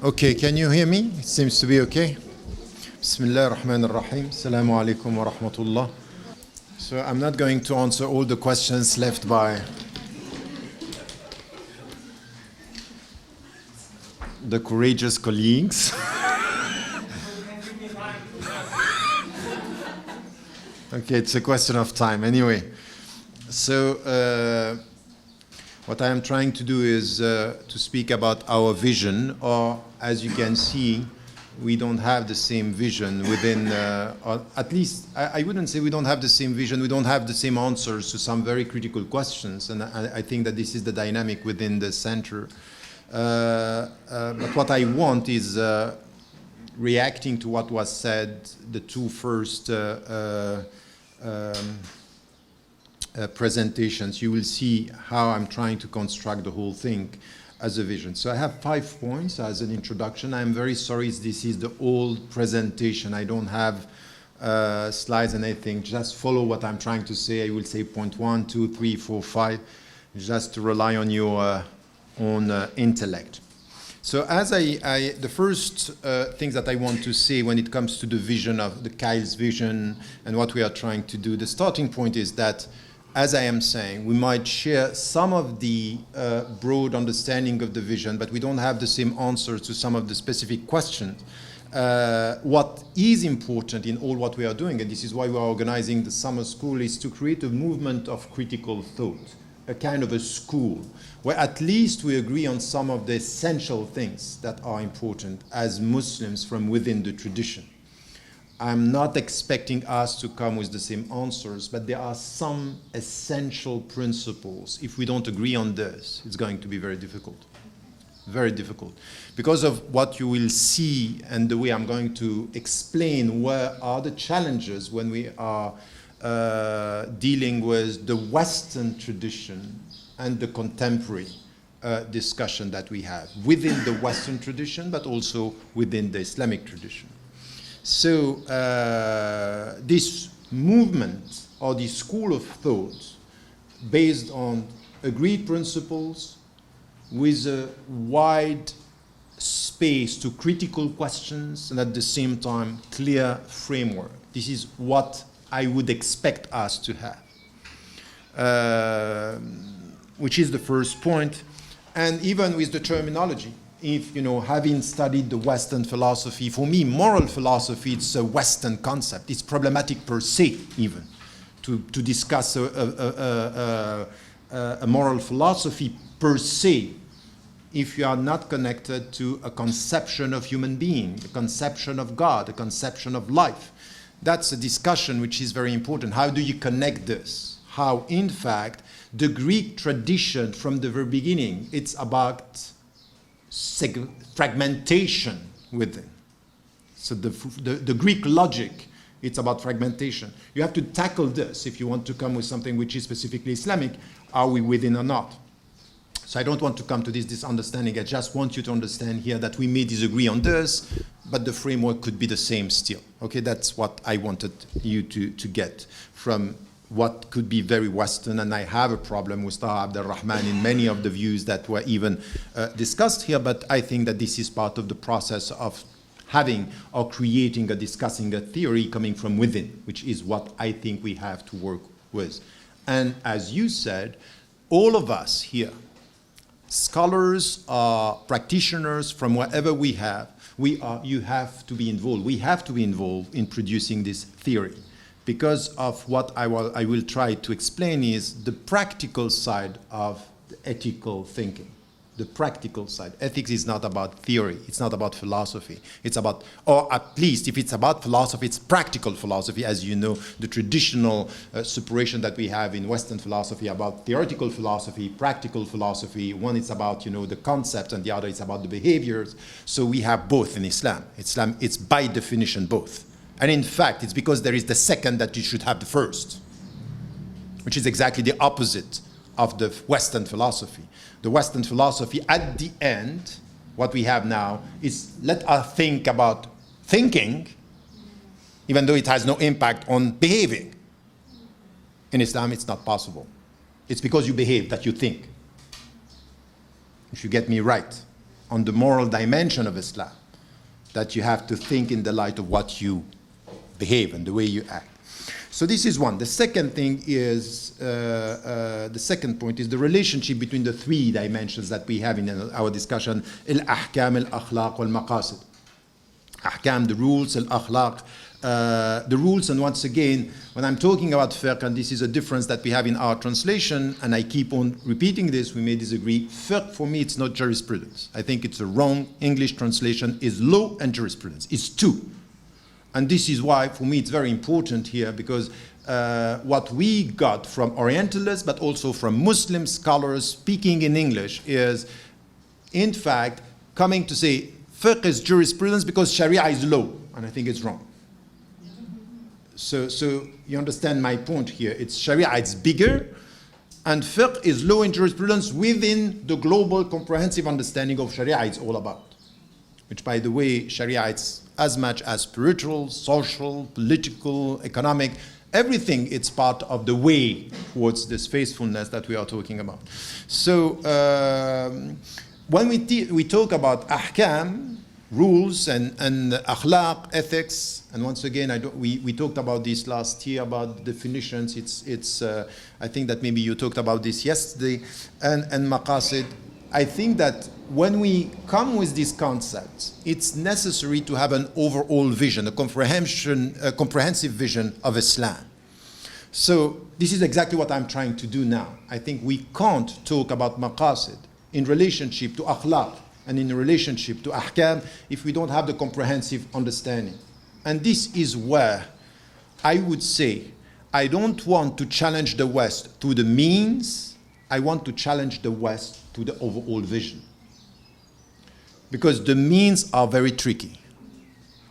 Okay, can you hear me? It seems to be okay. Bismillah ar-Rahman ar-Rahim. Assalamu alaikum wa rahmatullah. So I'm not going to answer all the questions left by the courageous colleagues. Okay, it's a question of time. Anyway, so what I am trying to do is to speak about our vision, or as you can see, we don't have the same vision within, or at least I wouldn't say we don't have the same vision, we don't have the same answers to some very critical questions, and I think that this is the dynamic within the center. But what I want is reacting to what was said, the two first presentations. You will see how I'm trying to construct the whole thing as a vision. So I have 5 points as an introduction. I'm very sorry this is the old presentation. I don't have slides and anything. Just follow what I'm trying to say. I will say point 1, 2, 3, 4, 5, just to rely on your own intellect. So as the first things that I want to say when it comes to the vision of the CILE's vision and what we are trying to do, the starting point is that, as I am saying, we might share some of the broad understanding of the vision, but we don't have the same answers to some of the specific questions. What is important in all what we are doing, and this is why we are organizing the summer school, is to create a movement of critical thought, a kind of a school, where at least we agree on some of the essential things that are important as Muslims from within the tradition. I'm not expecting us to come with the same answers, but there are some essential principles. If we don't agree on this, it's going to be very difficult. Very difficult. Because of what you will see and the way I'm going to explain where are the challenges when we are dealing with the Western tradition and the contemporary discussion that we have within the Western tradition, but also within the Islamic tradition. So this movement or this school of thought based on agreed principles with a wide space to critical questions and at the same time clear framework. This is what I would expect us to have, which is the first point. And even with the terminology, if, having studied the Western philosophy, for me, moral philosophy, it's a Western concept. It's problematic per se, even, to discuss a moral philosophy per se, if you are not connected to a conception of human being, a conception of God, a conception of life. That's a discussion which is very important. How do you connect this? How, in fact, the Greek tradition from the very beginning, it's about fragmentation within. So the Greek logic, it's about fragmentation. You have to tackle this if you want to come with something which is specifically Islamic. Are we within or not? So I don't want to come to this understanding. I just want you to understand here that we may disagree on this, but the framework could be the same still. Okay, that's what I wanted you to get from what could be very Western, and I have a problem with Taha Abdul Rahman in many of the views that were even discussed here, but I think that this is part of the process of having or creating or discussing a theory coming from within, which is what I think we have to work with. And as you said, all of us here, scholars, practitioners from wherever we have, you have to be involved. We have to be involved in producing this theory. Because of what I will try to explain is the practical side of the ethical thinking. The practical side. Ethics is not about theory. It's not about philosophy. It's about, or at least if it's about philosophy, it's practical philosophy. As you know, the traditional separation that we have in Western philosophy about theoretical philosophy, practical philosophy. One is about, the concept, and the other is about the behaviors. So we have both in Islam. Islam, it's by definition both. And in fact, it's because there is the second that you should have the first, which is exactly the opposite of the Western philosophy. The Western philosophy, at the end, what we have now is let us think about thinking, even though it has no impact on behaving. In Islam, it's not possible. It's because you behave that you think. If you get me right. on the moral dimension of Islam, that you have to think in the light of what you behave and the way you act. So this is one. The second thing is, the second point is the relationship between the three dimensions that we have in our discussion, al-ahkam, al-akhlaq, wal-maqasid. Ahkam, the rules, al-akhlaq, the rules. And once again, when I'm talking about fiqh, and this is a difference that we have in our translation, and I keep on repeating this, we may disagree, fiqh for me, it's not jurisprudence. I think it's a wrong English translation, is law and jurisprudence. It's two. And this is why, for me, it's very important here, because what we got from Orientalists, but also from Muslim scholars speaking in English, is, in fact, coming to say fiqh is jurisprudence because Sharia is law. And I think it's wrong. So you understand my point here. It's Sharia, it's bigger, and fiqh is law and jurisprudence within the global comprehensive understanding of Sharia it's all about. Which, by the way, Sharia it's as much as spiritual, social, political, economic, everything, it's part of the way towards this faithfulness that we are talking about. So when we talk about ahkam, rules, and akhlaq, ethics, and once again, we talked about this last year about definitions. I think that maybe you talked about this yesterday, and maqasid. I think that when we come with these concepts, it's necessary to have an overall vision, a comprehensive vision of Islam. So this is exactly what I'm trying to do now. I think we can't talk about maqasid in relationship to akhlaq and in relationship to ahkam if we don't have the comprehensive understanding. And this is where I would say I don't want to challenge the West to the means, I want to challenge the West to the overall vision. Because the means are very tricky.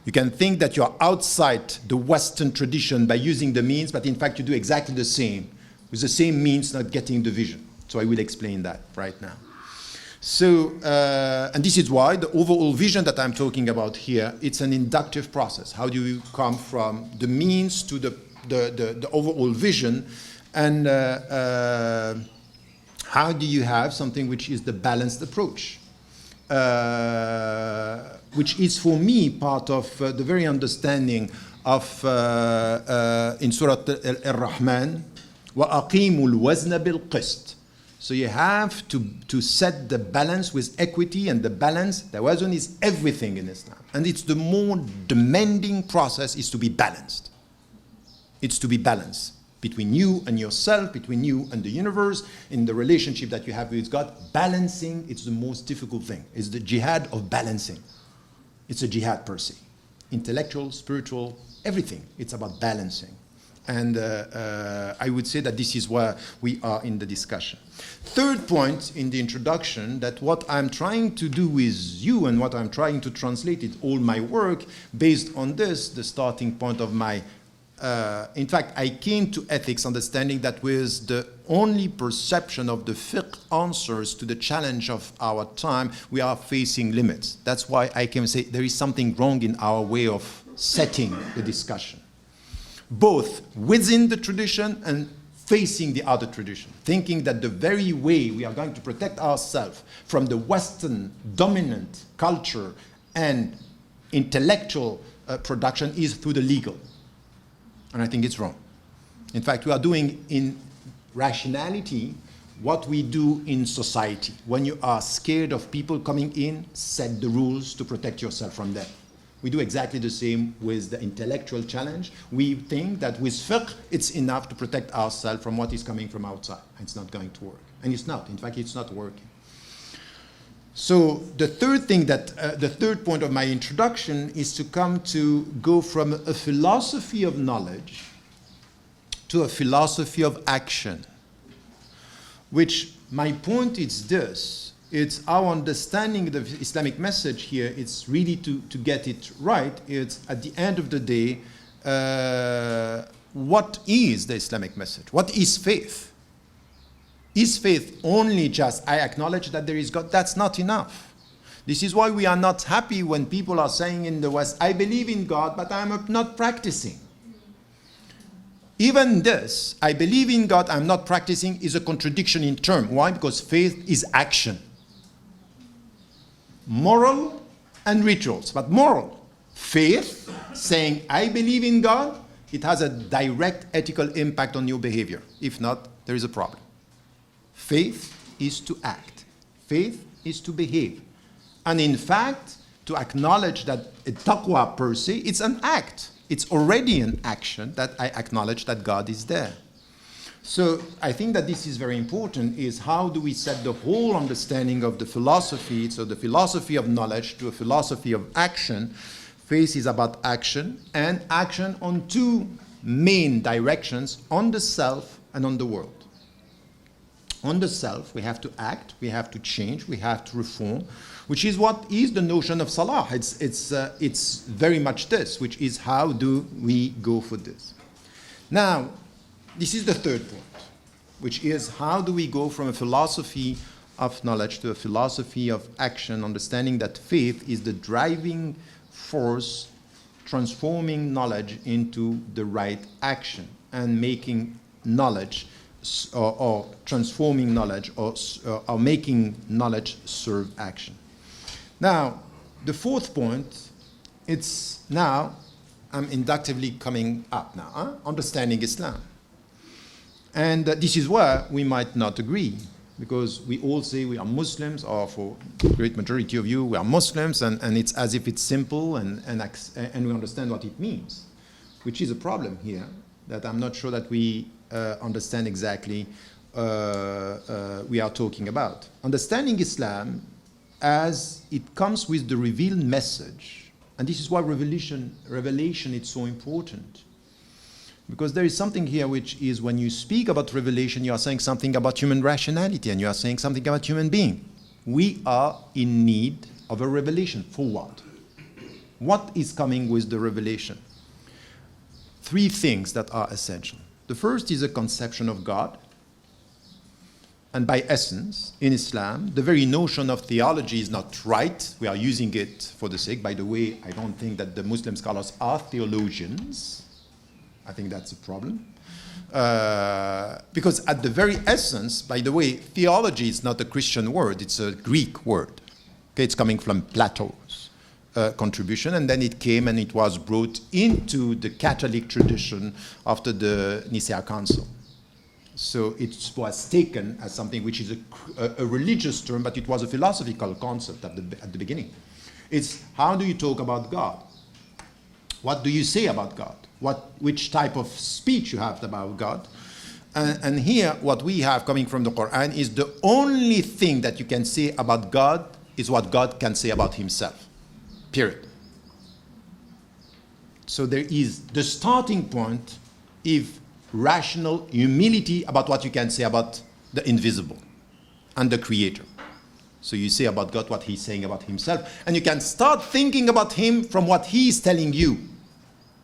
You can think that you're outside the Western tradition by using the means, but in fact you do exactly the same, with the same means not getting the vision. So I will explain that right now. So, and this is why the overall vision that I'm talking about here, it's an inductive process. How do you come from the means to the overall vision, and how do you have something which is the balanced approach? Which is for me part of the very understanding of in Surah Al-Rahman, وَأَقِيمُوا الْوَزْنَ بِالْقِسْطِ. So you have to set the balance with equity, and the balance, the wazn is everything in Islam. And it's the more demanding process is to be balanced. It's to be balanced between you and yourself, between you and the universe, in the relationship that you have with God. Balancing, it's the most difficult thing. It's the jihad of balancing. It's a jihad per se. Intellectual, spiritual, everything. It's about balancing. And I would say that this is where we are in the discussion. Third point in the introduction, that what I'm trying to do with you and what I'm trying to translate is all my work based on this, the starting point of my in fact, I came to ethics understanding that with the only perception of the fiqh answers to the challenge of our time, we are facing limits. That's why I can say there is something wrong in our way of setting the discussion, both within the tradition and facing the other tradition, thinking that the very way we are going to protect ourselves from the Western dominant culture and intellectual production is through the legal. And I think it's wrong. In fact, we are doing in rationality what we do in society. When you are scared of people coming in, set the rules to protect yourself from them. We do exactly the same with the intellectual challenge. We think that with fiqh, it's enough to protect ourselves from what is coming from outside. It's not going to work. And it's not. In fact, it's not working. So the third thing that, the third point of my introduction is to go from a philosophy of knowledge to a philosophy of action, which my point is this, it's our understanding of the Islamic message here, it's really to get it right, it's at the end of the day, what is the Islamic message? What is faith? Is faith only just, I acknowledge that there is God? That's not enough. This is why we are not happy when people are saying in the West, I believe in God, but I'm not practicing. Even this, I believe in God, I'm not practicing, is a contradiction in term. Why? Because faith is action. moral and rituals. But moral, faith, saying I believe in God, it has a direct ethical impact on your behavior. If not, there is a problem. Faith is to act. Faith is to behave. And in fact, to acknowledge that a taqwa per se, it's an act. It's already an action that I acknowledge that God is there. So I think that this is very important, is how do we set the whole understanding of the philosophy, so the philosophy of knowledge to a philosophy of action. Faith is about action, and action on two main directions, on the self and on the world. On the self, we have to act, we have to change, we have to reform, which is what is the notion of Salah. It's very much this, which is how do we go for this. Now, this is the third point, which is how do we go from a philosophy of knowledge to a philosophy of action, understanding that faith is the driving force transforming knowledge into the right action and making knowledge or transforming knowledge or making knowledge serve action. Now, the fourth point, it's now, I'm inductively coming up now, understanding Islam. And this is where we might not agree, because we all say we are Muslims, or for the great majority of you, we are Muslims, and it's as if it's simple and we understand what it means, which is a problem here, that I'm not sure that we understand exactly we are talking about. Understanding Islam as it comes with the revealed message, and this is why revelation is so important. Because there is something here which is, when you speak about revelation, you are saying something about human rationality, and you are saying something about human being. We are in need of a revelation. For what? What is coming with the revelation? Three things that are essential. The first is a conception of God. And by essence, in Islam, the very notion of theology is not right. We are using it for the sake. By the way, I don't think that the Muslim scholars are theologians. I think that's a problem. Because at the very essence, by the way, theology is not a Christian word, it's a Greek word. Okay, it's coming from Plato's contribution, and then it came and it was brought into the Catholic tradition after the Nicene Council. So it was taken as something which is a religious term, but it was a philosophical concept at the beginning. It's how do you talk about God? What do you say about God? Which type of speech you have about God? And here, what we have coming from the Quran is the only thing that you can say about God is what God can say about himself. Period. So there is the starting point is rational humility about what you can say about the invisible and the creator. So you say about God what he's saying about himself, and you can start thinking about him from what he's telling you,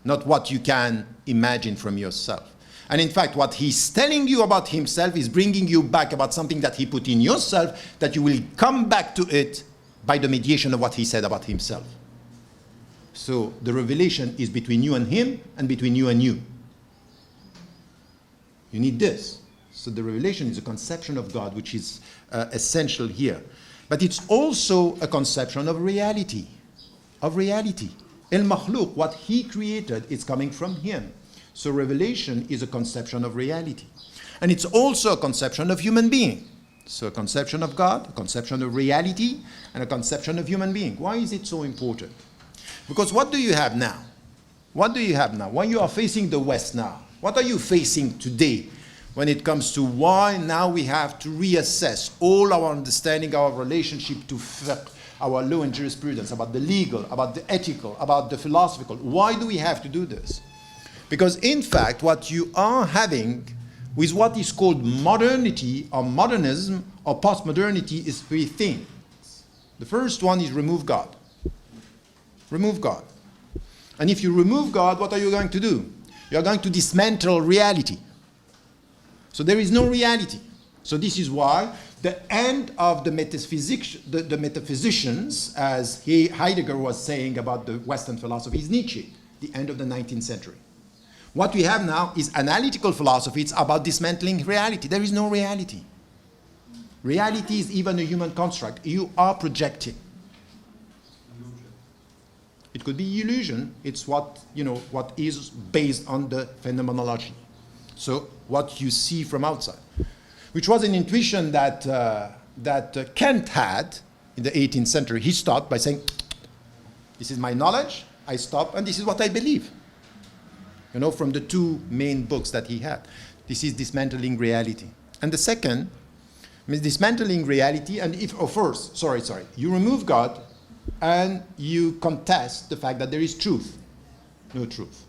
not what you can imagine from yourself. And in fact, what he's telling you about himself is bringing you back about something that he put in yourself, that you will come back to it by the mediation of what he said about himself. So the revelation is between you and him, and between you and you. You need this. So the revelation is a conception of God, which is essential here. But it's also a conception of reality. Of reality. El-Makhluq, what he created, is coming from him. So revelation is a conception of reality. And it's also a conception of human being. So a conception of God, a conception of reality, and a conception of human being. Why is it so important? Because what do you have now? What do you have now? When you are facing the West now, what are you facing today when it comes to why now we have to reassess all our understanding, our relationship to fiqh, our law and jurisprudence, about the legal, about the ethical, about the philosophical? Why do we have to do this? Because in fact, what you are having with what is called modernity or modernism or postmodernity is three things. The first one is remove God. Remove God. And if you remove God, what are you going to do? You are going to dismantle reality. So there is no reality. So this is why the end of the metaphysicians, as Heidegger was saying about the Western philosophy, is Nietzsche, the end of the 19th century. What we have now is analytical philosophy. It's about dismantling reality. There is no reality. Reality is even a human construct. You are projecting. could be illusion. It's what, what is based on the phenomenology. So what you see from outside, which was an intuition that, Kant had in the 18th century. He stopped by saying, this is my knowledge, I stop, and this is what I believe. From the two main books that he had. This is Dismantling Reality. And the second is Dismantling Reality, and you remove God, and you contest the fact that there is truth. No truth.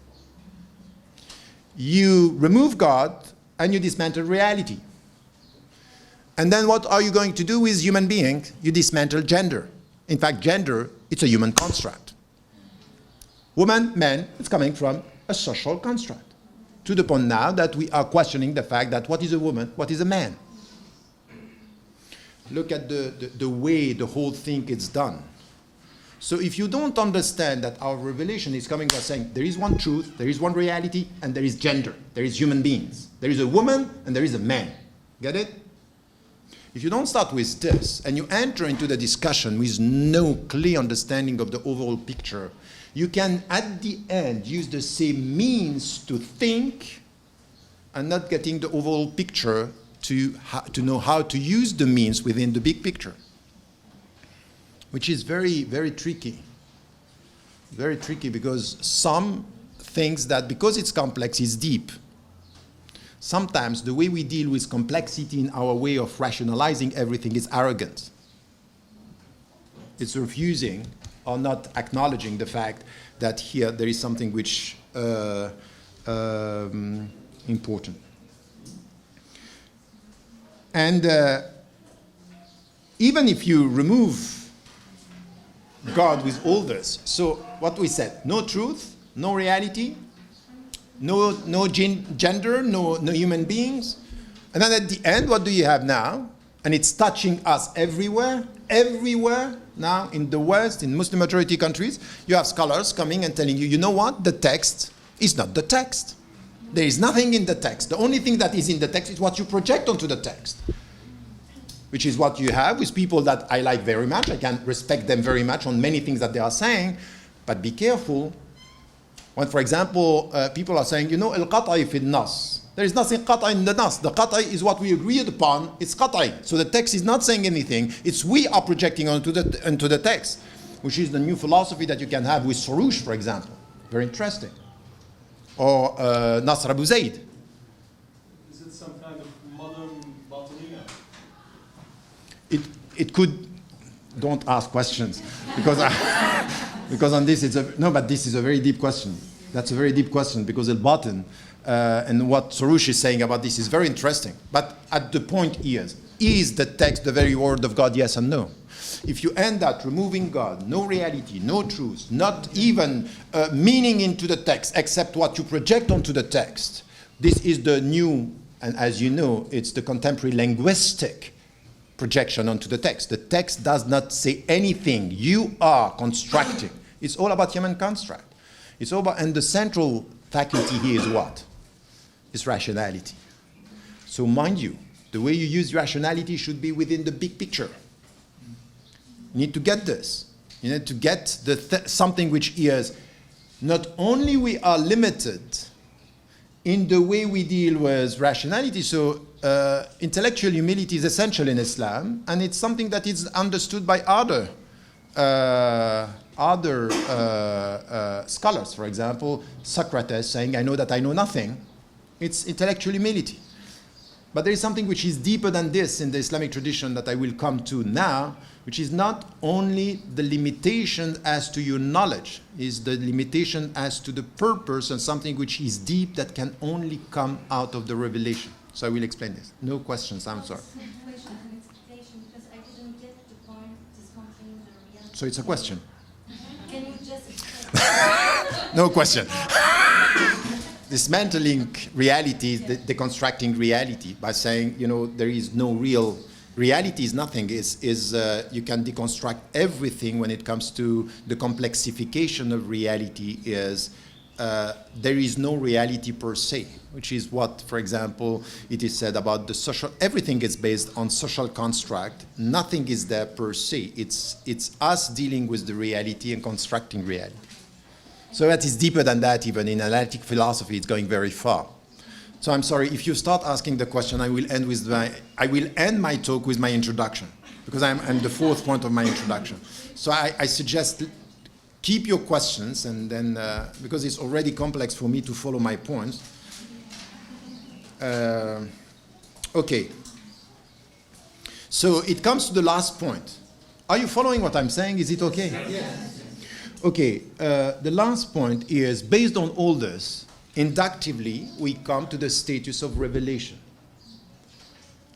You remove God, and you dismantle reality. And then what are you going to do with human beings? You dismantle gender. In fact, gender, it's a human construct. Woman, man, it's coming from a social construct. To the point now that we are questioning the fact that what is a woman, what is a man? Look at the way the whole thing is done. So if you don't understand that our revelation is coming by saying there is one truth, there is one reality, and there is gender, there is human beings. There is a woman and there is a man. Get it? If you don't start with this and you enter into the discussion with no clear understanding of the overall picture, you can at the end use the same means to think and not getting the overall picture to know how to use the means within the big picture, which is very, very tricky. Very tricky, because some things that, because it's complex, is deep. Sometimes the way we deal with complexity in our way of rationalizing everything is arrogant. It's refusing or not acknowledging the fact that here there is something which important. And even if you remove God with all this, so what we said, no truth, no reality, no gender, no human beings. And then at the end, what do you have now? And it's touching us everywhere now in the West, in Muslim majority countries. You have scholars coming and telling you, you know what? The text is not the text. There is nothing in the text. The only thing that is in the text is what you project onto the text, which is what you have with people that I like very much. I can respect them very much on many things that they are saying, but be careful. When, for example, people are saying, al-qat'i fi nas. There is nothing qat'i in the nas. The qat'i is what we agreed upon. It's qat'i. So the text is not saying anything. It's we are projecting onto the text, which is the new philosophy that you can have with Soroush, for example. Very interesting. Or Nasr Abu Zaid. Is it some kind of modern Batiniya? It could. Don't ask questions, because because on this but this is a very deep question. That's a very deep question, because al-batin and what Soroush is saying about this is very interesting. But at the point is the text the very word of God? Yes and no. If you end at removing God, no reality, no truth, not even meaning into the text except what you project onto the text, this is the new, and as you know, it's the contemporary linguistic projection onto the text. The text does not say anything. You are constructing. It's all about human construct. It's all about, and the central faculty here is what? It's rationality. So mind you, the way you use rationality should be within the big picture. You need to get this. You need to get something which is not only we are limited in the way we deal with rationality. So intellectual humility is essential in Islam, and it's something that is understood by other scholars. For example, Socrates saying, I know that I know nothing. It's intellectual humility. But there is something which is deeper than this in the Islamic tradition that I will come to now, which is not only the limitation as to your knowledge, is the limitation as to the purpose, and something which is deep that can only come out of the revelation. So I will explain this. No questions, I'm sorry. So it's a question. Can you just explain? No question. Dismantling reality is deconstructing reality by saying, there is no real reality. Is nothing. You can deconstruct everything when it comes to the complexification of reality. There is no reality per se, which is what, for example, it is said about the social. Everything is based on social construct. Nothing is there per se. It's us dealing with the reality and constructing reality. So that is deeper than that. Even in analytic philosophy, it's going very far. So I'm sorry, if you start asking the question, I will end my talk with my introduction, because I'm the fourth point of my introduction. So I suggest keep your questions, and then, because it's already complex for me to follow my points. Okay. So it comes to the last point. Are you following what I'm saying? Is it okay? Yes. Okay. The last point is, based on all this, inductively, we come to the status of revelation.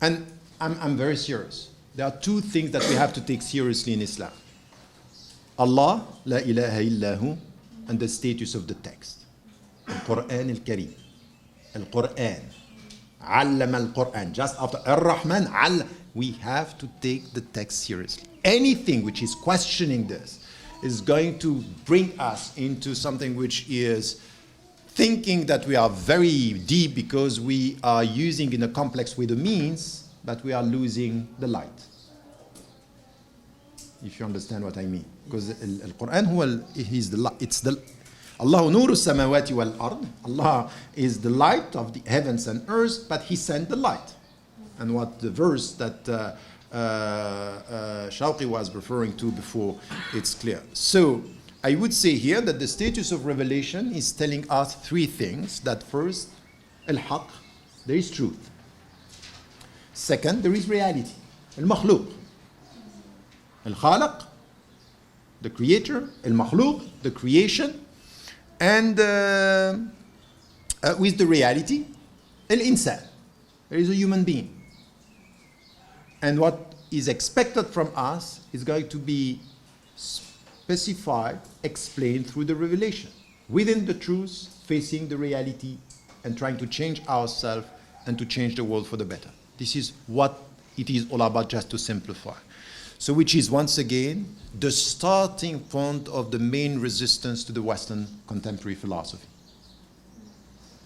And I'm very serious. There are two things that we have to take seriously in Islam. Allah, la ilaha illahu, and the status of the text. Al-Quran al-Kareem. Al-Quran. Allama al-Quran. Just after Ar-Rahman, we have to take the text seriously. Anything which is questioning this is going to bring us into something which is thinking that we are very deep because we are using in a complex way the means, but we are losing the light. If you understand what I mean. Because Al-Quran, it's the Allahu nuru samawati wal ard. Allah is the light of the heavens and earth, but He sent the light. And what the verse that Shawqi was referring to before, it's clear. So I would say here that the status of revelation is telling us three things. That first, al-haq, there is truth. Second, there is reality. Al-makhluq. Al-khalaq, the creator. Al-makhluq, the creation. And with the reality, al-insan, there is a human being. And what is expected from us is going to be specified, explained through the revelation. Within the truth, facing the reality, and trying to change ourselves and to change the world for the better. This is what it is all about, just to simplify. So which is, once again, the starting point of the main resistance to the Western contemporary philosophy.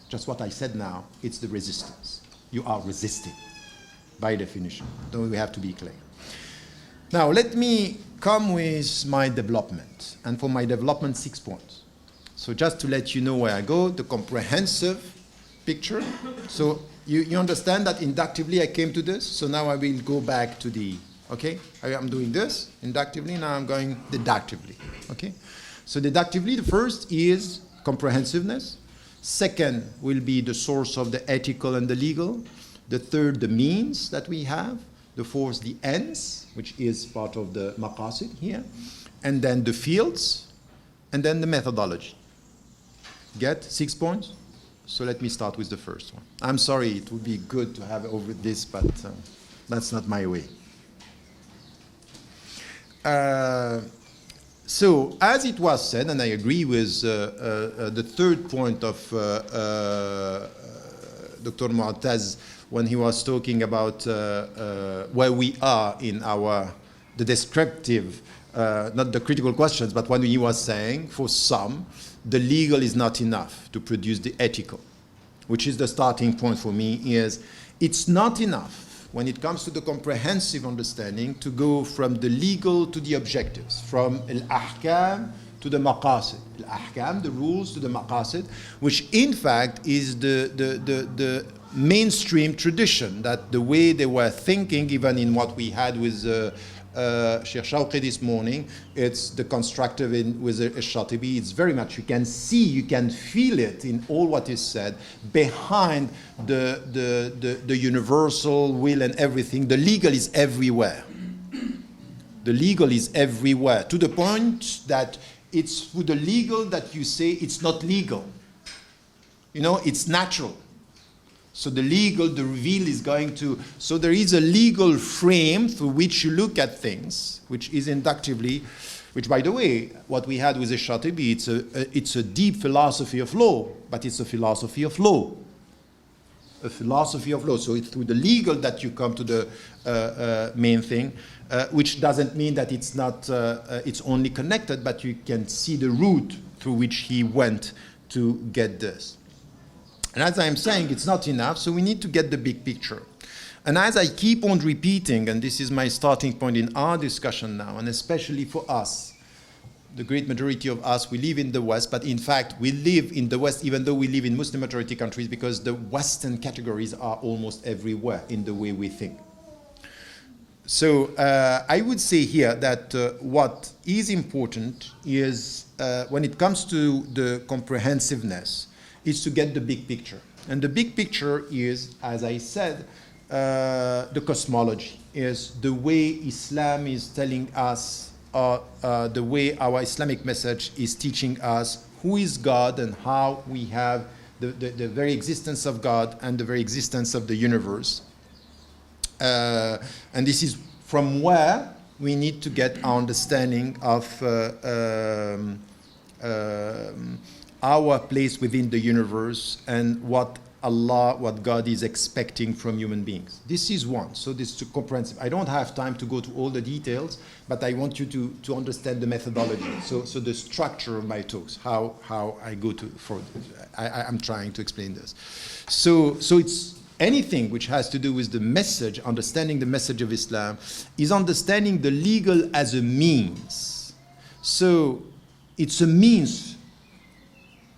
Just what I said now, it's the resistance. You are resisting, by definition. So we have to be clear. Now, let me come with my development. And for my development, 6 points. So just to let you know where I go, the comprehensive picture. So you understand that inductively I came to this. So now I will go back to the, okay? I am doing this inductively, now I'm going deductively, okay? So deductively, the first is comprehensiveness. Second will be the source of the ethical and the legal. The third, the means that we have. The fourth, the ends, which is part of the Maqasid here. And then the fields, and then the methodology. Get 6 points? So let me start with the first one. I'm sorry, it would be good to have over this, but that's not my way. So, as it was said, and I agree with the third point of Dr. Mu'taz when he was talking about where we are in the descriptive, not the critical questions, but when he was saying, for some, the legal is not enough to produce the ethical, which is the starting point for me, is it's not enough when it comes to the comprehensive understanding to go from the legal to the objectives, from al-ahkam to the maqasid. Al-ahkam, the rules, to the maqasid, which in fact is the mainstream tradition, that the way they were thinking, even in what we had with Sheikh Shawqi this morning, it's the constructive with Shatibi. It's very much, you can see, you can feel it in all what is said behind the universal will and everything. The legal is everywhere. The legal is everywhere, to the point that it's through the legal that you say it's not legal. You know, it's natural. So the legal, the reveal is going to, so there is a legal frame through which you look at things, which is inductively, which, by the way, what we had with the Shatibi, it's a deep philosophy of law, but it's a philosophy of law. A philosophy of law. So it's through the legal that you come to the main thing, which doesn't mean that it's not, it's only connected, but you can see the route through which he went to get this. And as I'm saying, it's not enough, so we need to get the big picture. And as I keep on repeating, and this is my starting point in our discussion now, and especially for us, the great majority of us, we live in the West, but in fact, we live in the West even though we live in Muslim majority countries because the Western categories are almost everywhere in the way we think. So I would say here that what is important is when it comes to the comprehensiveness is to get the big picture. And the big picture is, as I said, the cosmology is the way Islam is telling us, the way our Islamic message is teaching us who is God and how we have the very existence of God and the very existence of the universe. And this is from where we need to get our understanding of our place within the universe and what God is expecting from human beings. This is one, so this is too comprehensive. I don't have time to go to all the details, but I want you to understand the methodology. So the structure of my talks, how I go I'm trying to explain this. So it's anything which has to do with the message, understanding the message of Islam, is understanding the legal as a means. So it's a means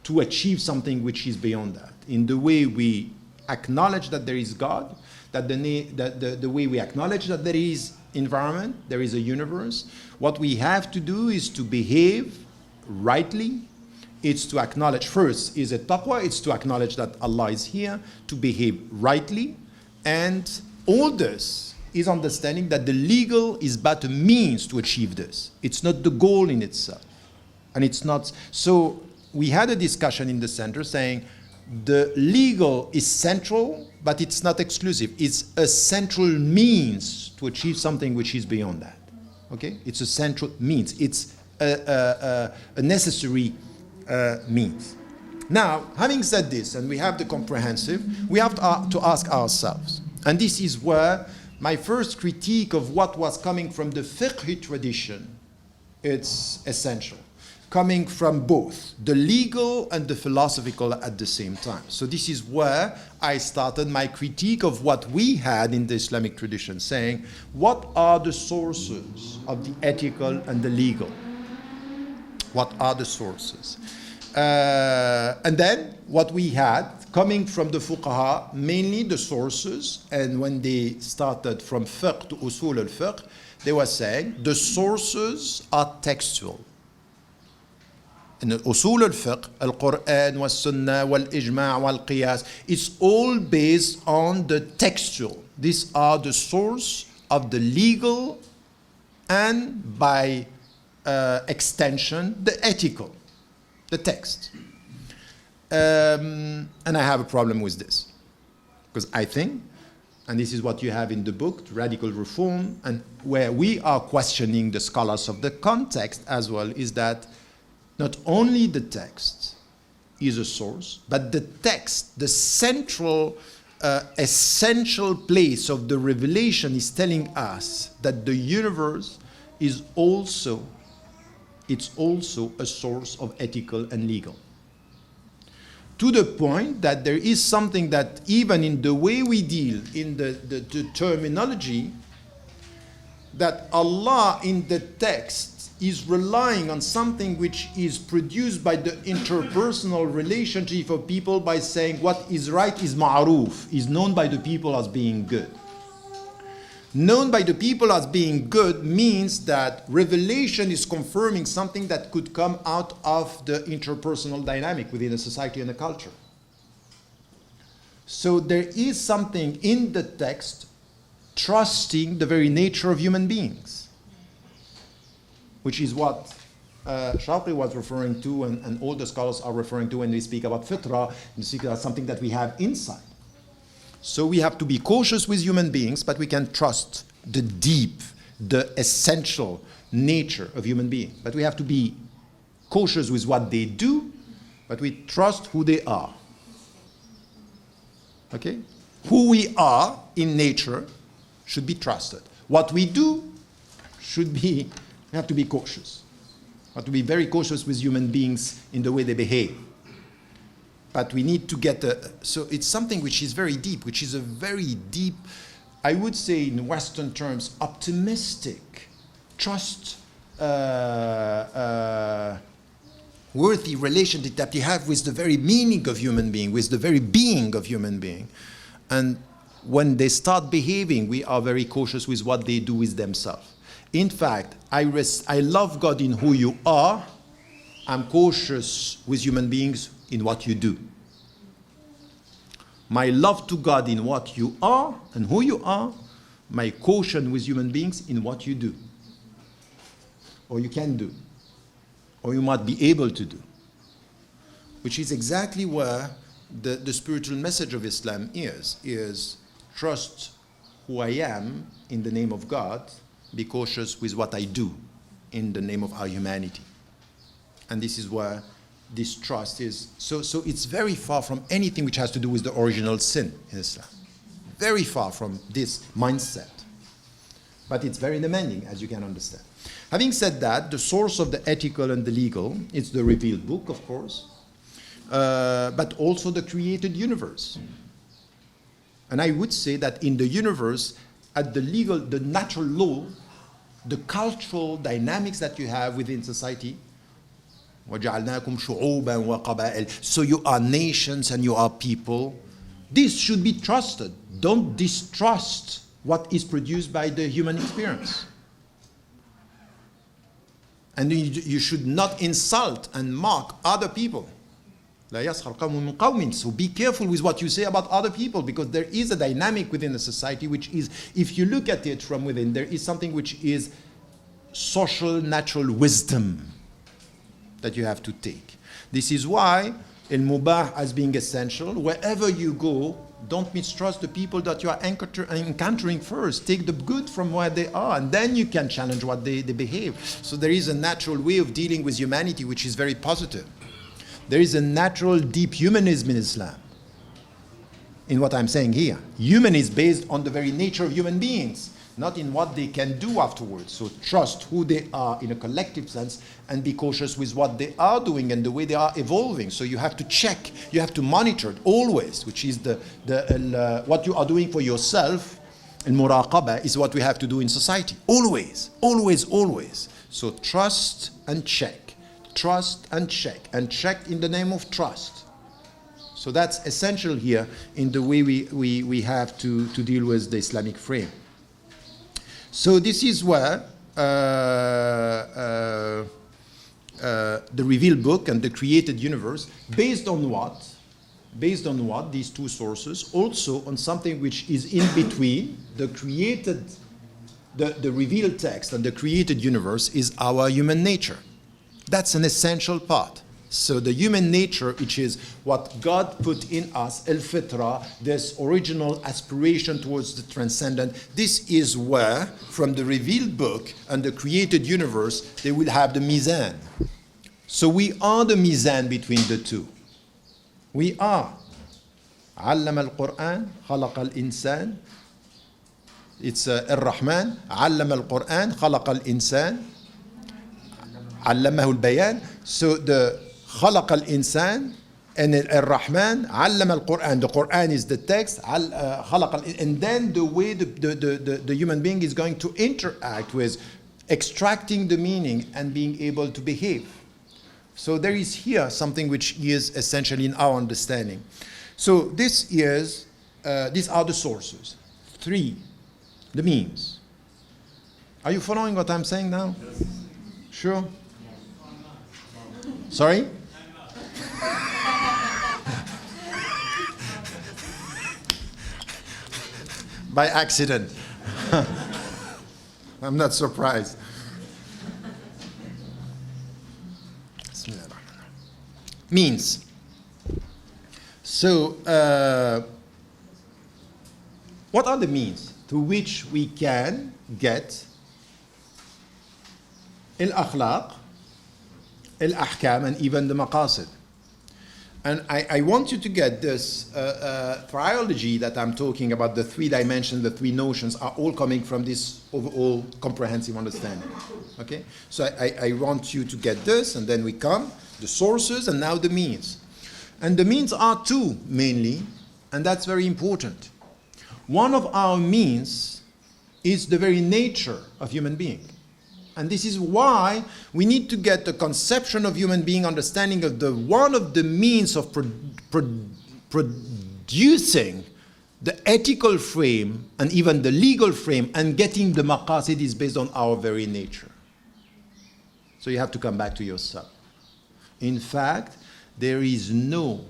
to achieve something which is beyond that. In the way we acknowledge that there is God, that the way we acknowledge that there is environment, there is a universe, what we have to do is to behave rightly. It's to acknowledge first is a taqwa, it's to acknowledge that Allah is here, to behave rightly, and all this is understanding that the legal is but a means to achieve this. It's not the goal in itself. And it's not, so we had a discussion in the center saying the legal is central, but it's not exclusive. It's a central means to achieve something which is beyond that. Okay? It's a central means. It's a necessary means. Now, having said this, and we have the comprehensive, we have to ask ourselves, and this is where my first critique of what was coming from the fiqh tradition, it's essential. Coming from both the legal and the philosophical at the same time. So this is where I started my critique of what we had in the Islamic tradition, saying, what are the sources of the ethical and the legal? What are the sources? And then what we had coming from the fuqaha, mainly the sources, and when they started from fiqh to usul al-fiqh, they were saying the sources are textual. In usul al-fiqh, al-Quran, wal-sunnah, wal-ijma' wal-qiyas, it's all based on the textual. These are the source of the legal and by extension, the ethical, the text. And I have a problem with this. Because I think, and this is what you have in the book, Radical Reform, and where we are questioning the scholars of the context as well, is that not only the text is a source, but the text, the central, essential place of the revelation is telling us that the universe is also, it's also a source of ethical and legal. To the point that there is something that even in the way we deal, in the terminology, that Allah in the text is relying on something which is produced by the interpersonal relationship of people by saying what is right is ma'ruf, is known by the people as being good. Known by the people as being good means that revelation is confirming something that could come out of the interpersonal dynamic within a society and a culture. So there is something in the text trusting the very nature of human beings, which is what Shawqi was referring to and all the scholars are referring to when they speak about fitra, and speak about something that we have inside. So we have to be cautious with human beings, but we can trust the deep, the essential nature of human beings. But we have to be cautious with what they do, but we trust who they are. Okay? Who we are in nature should be trusted. What we do should be, we have to be cautious. We have to be very cautious with human beings in the way they behave. But we need to get so it's something which is very deep, which is a very deep, I would say in Western terms, optimistic, trust worthy relationship that you have with the very meaning of human being, with the very being of human being. And when they start behaving, we are very cautious with what they do with themselves. In fact, I love God in who you are. I'm cautious with human beings in what you do. My love to God in what you are and who you are, my caution with human beings in what you do, or you can do, or you might be able to do, which is exactly where the spiritual message of Islam is trust who I am in the name of God, be cautious with what I do in the name of our humanity. And this is where this trust is. So it's very far from anything which has to do with the original sin in Islam. Very far from this mindset. But it's very demanding, as you can understand. Having said that, the source of the ethical and the legal is the revealed book, of course, but also the created universe. And I would say that in the universe, at the legal, the natural law, the cultural dynamics that you have within society, وَجَعَلْنَاكُمْ شُعُوبًا وَقَبَائِلَ, so you are nations and you are people. This should be trusted. Don't distrust what is produced by the human experience. And you should not insult and mock other people. لَا يَسْخَرْ قَوْمٌ مِّن قَوْمٍ. So be careful with what you say about other people, because there is a dynamic within the society which is, if you look at it from within, there is something which is social natural wisdom that you have to take. This is why al-mubah as being essential. Wherever you go, don't mistrust the people that you are encountering first. Take the good from where they are, and then you can challenge what they behave. So there is a natural way of dealing with humanity which is very positive. There is a natural deep humanism in Islam, in what I'm saying here. Human is based on the very nature of human beings, not in what they can do afterwards. So trust who they are in a collective sense and be cautious with what they are doing and the way they are evolving. So you have to check, you have to monitor it always, which is what you are doing for yourself. And muraqabah is what we have to do in society. Always, always, always. So trust and check. Trust and check in the name of trust. So that's essential here in the way we have to deal with the Islamic frame. So this is where the revealed book and the created universe, based on what? Based on what? These two sources, also on something which is in between the created, the revealed text and the created universe, is our human nature. That's an essential part. So the human nature, which is what God put in us, al-fitra, this original aspiration towards the transcendent, this is where, from the revealed book and the created universe, they will have the mizan. So we are the mizan between the two. We are. علم القرآن خلق الإنسان. It's الرحمن علم القرآن خلق الإنسان علمه البيان. So the خلق الإنسان and الرحمن علم القرآن. The Quran is the text. خلق, and then the way the human being is going to interact with extracting the meaning and being able to behave. So there is here something which is essentially in our understanding. So this is, these are the sources. 3, the means. Are you following what I'm saying now? Yes. Sure? Sorry? By accident. I'm not surprised. Means. So, what are the means through which we can get al-akhlaq, al-ahkam, and even the maqasid? And I want you to get this triology that I'm talking about, the 3 dimensions, the 3 notions, are all coming from this overall comprehensive understanding. Okay? So I want you to get this, and then we come, the sources, and now the means. And the means are 2, mainly, and that's very important. One of our means is the very nature of human being. And this is why we need to get the conception of human being, understanding of the one of the means of producing the ethical frame and even the legal frame, and getting the maqasid is based on our very nature. So you have to come back to yourself. In fact, there is no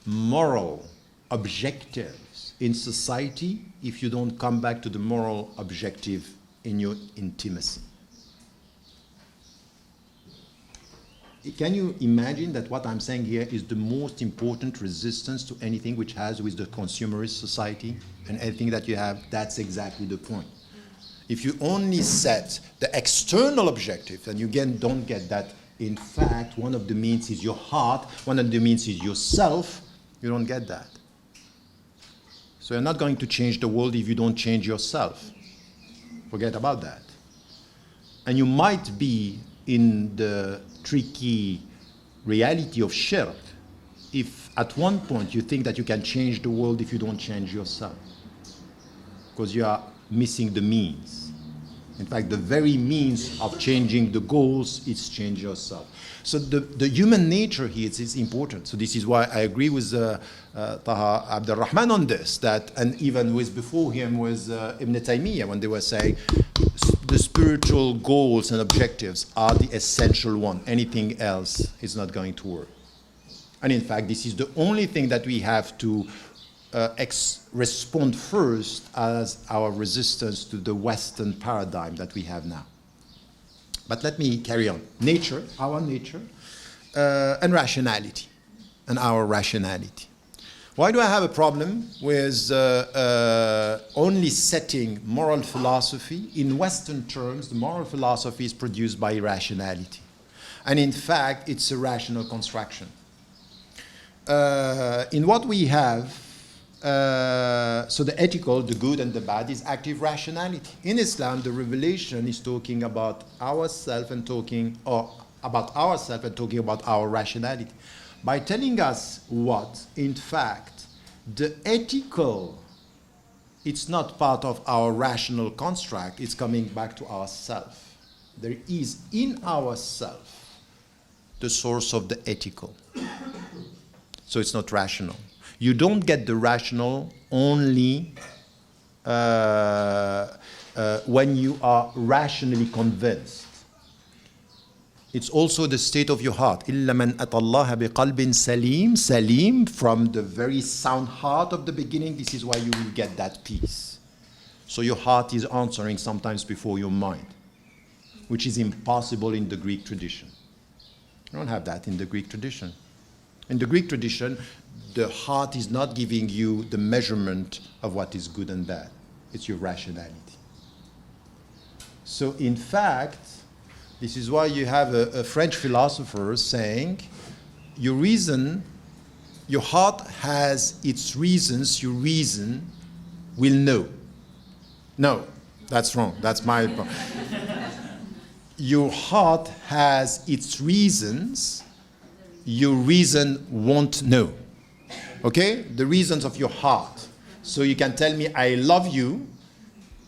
moral objectives in society if you don't come back to the moral objective in your intimacy. Can you imagine that what I'm saying here is the most important resistance to anything which has with the consumerist society and anything that you have? That's exactly the point. If you only set the external objective, and you again don't get that, in fact, one of the means is your heart, one of the means is yourself, you don't get that. So you're not going to change the world if you don't change yourself. Forget about that. And you might be in the tricky reality of shirk if at one point you think that you can change the world if you don't change yourself, because you are missing the means. In fact, the very means of changing the goals is change yourself. So the human nature here is important. So this is why I agree with Taha Abdul Rahman on this, that, and even with before him was Ibn Taymiyyah, when they were saying the spiritual goals and objectives are the essential one. Anything else is not going to work. And in fact, this is the only thing that we have to respond first as our resistance to the Western paradigm that we have now. But let me carry on. Nature, our nature, and rationality, and our rationality. Why do I have a problem with only setting moral philosophy? In Western terms, the moral philosophy is produced by irrationality. And in fact, it's a rational construction. In what we have, so the ethical, the good and the bad, is active rationality. In Islam, the revelation is talking about ourselves and talking about our rationality. By telling us what, in fact, the ethical, it's not part of our rational construct, it's coming back to ourself. There is in ourself the source of the ethical. So it's not rational. You don't get the rational only when you are rationally convinced. It's also the state of your heart. إِلَّا مَنْ أَتَى اللَّهَ بِقَلْبٍ سَلِيمٍ. Salim, from the very sound heart of the beginning, this is why you will get that peace. So your heart is answering sometimes before your mind, which is impossible in the Greek tradition. You don't have that in the Greek tradition. In the Greek tradition, the heart is not giving you the measurement of what is good and bad. It's your rationality. So in fact, this is why you have a French philosopher saying, your reason, your heart has its reasons, your reason will know. No, that's wrong. That's my point. Your heart has its reasons, your reason won't know. Okay? The reasons of your heart. So you can tell me, I love you,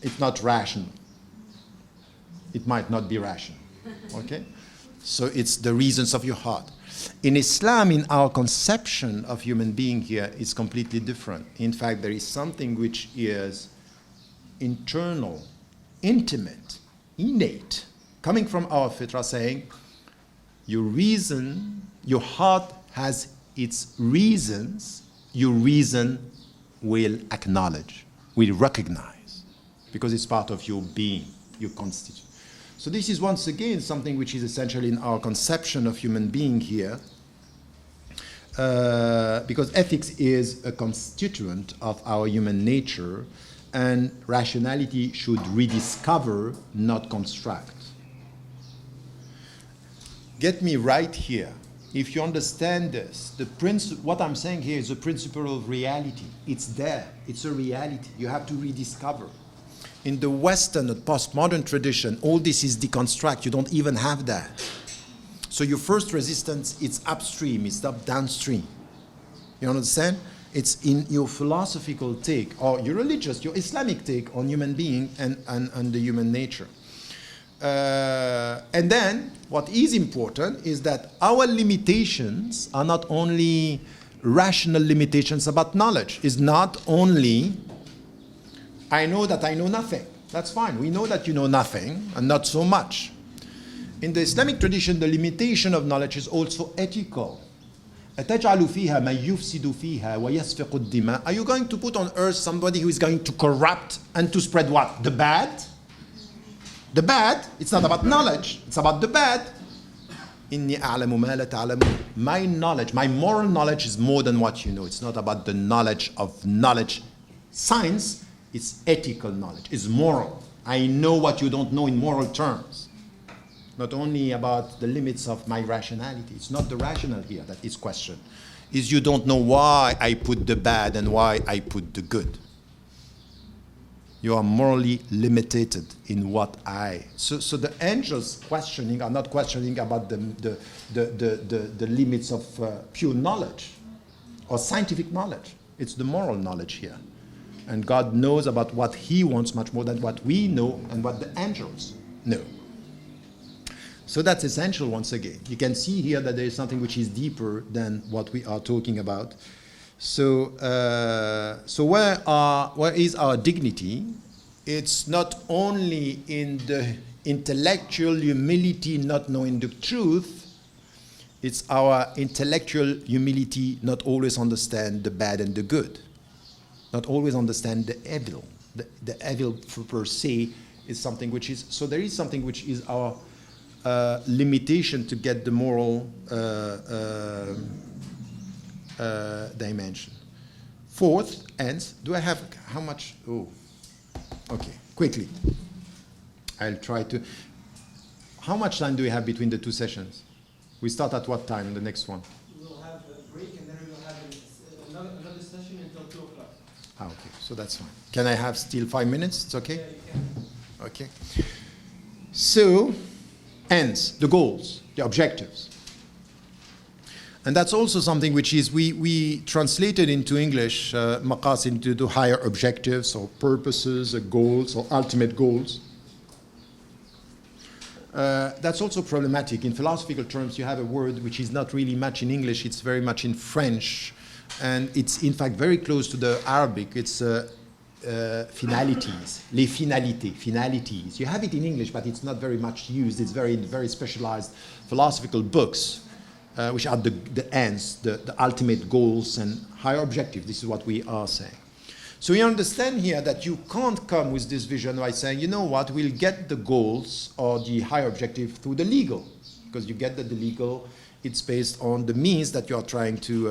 it's not rational. It might not be rational. Okay? So it's the reasons of your heart. In Islam, in our conception of human being here, is completely different. In fact, there is something which is internal, intimate, innate, coming from our fitra, saying, your reason, your heart has its reasons, your reason will acknowledge, will recognize, because it's part of your being, your constitution. So this is once again something which is essential in our conception of human being here, because ethics is a constituent of our human nature, and rationality should rediscover, not construct. Get me right here. If you understand this, what I'm saying here is the principle of reality. It's there. It's a reality. You have to rediscover. In the Western postmodern tradition, all this is deconstruct. You don't even have that. So your first resistance, it's upstream, it's not downstream. You understand? It's in your philosophical take, or your religious, your Islamic take on human being and the human nature. And then what is important is that our limitations are not only rational limitations about knowledge. It's not only, I know that I know nothing. That's fine. We know that you know nothing and not so much. In the Islamic tradition, the limitation of knowledge is also ethical. أَتَجْعَلُ فِيهَا مَنْ يُفْسِدُ فِيهَا وَيَسْفِقُ الدِّمَاءَ. Are you going to put on earth somebody who is going to corrupt and to spread what? The bad? The bad, it's not about knowledge, it's about the bad. إِنِّي أَعْلَمُ مَا لَا تَعْلَمُونَ. My knowledge, my moral knowledge is more than what you know. It's not about the knowledge of knowledge. Science, it's ethical knowledge, it's moral. I know what you don't know in moral terms. Not only about the limits of my rationality. It's not the rational here that is questioned. Is you don't know why I put the bad and why I put the good. You are morally limited in what I. So the angels questioning are not questioning about the limits of pure knowledge or scientific knowledge. It's the moral knowledge here. And God knows about what He wants much more than what we know and what the angels know. So that's essential once again. You can see here that there is something which is deeper than what we are talking about. So, where is our dignity? It's not only in the intellectual humility not knowing the truth, it's our intellectual humility not always understand the bad and the good. Not always understand the evil. The evil per se is something which is, so there is something which is our limitation to get the moral dimension. Fourth, and do I have, how much? Oh, okay, quickly. I'll try to. How much time do we have between the two sessions? We start at what time, the next one? We'll have a break and then we'll have another session until 2 o'clock. Ah, okay, so that's fine. Can I have still 5 minutes? It's okay? Yeah, you can. Okay. So, ends, the goals, the objectives. And that's also something which is, we translated into English, Maqasid into higher objectives or purposes or goals or ultimate goals. That's also problematic. In philosophical terms, you have a word which is not really much in English, it's very much in French. And it's in fact very close to the Arabic. It's finalities, les finalités, finalities. You have it in English, but it's not very much used. It's very specialized philosophical books, which are the ends, the ultimate goals and higher objectives. This is what we are saying. So we understand here that you can't come with this vision by saying, you know what, we'll get the goals or the higher objective through the legal, because you get that the legal, it's based on the means that you are trying to.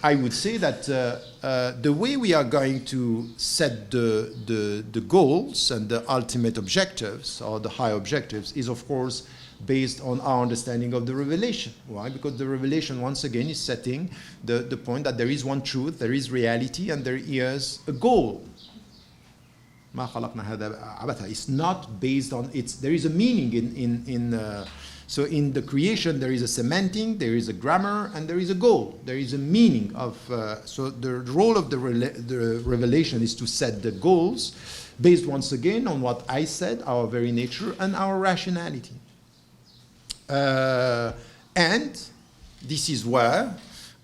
I would say that the way we are going to set the goals and the ultimate objectives or the high objectives is, of course, based on our understanding of the revelation. Why? Because the revelation, once again, is setting the point that there is one truth, there is reality, and there is a goal. It's not based on, there is a meaning so in the creation, there is a semantic, there is a grammar, and there is a goal. There is a meaning of, so the role of the revelation is to set the goals based once again on what I said, our very nature and our rationality. And this is where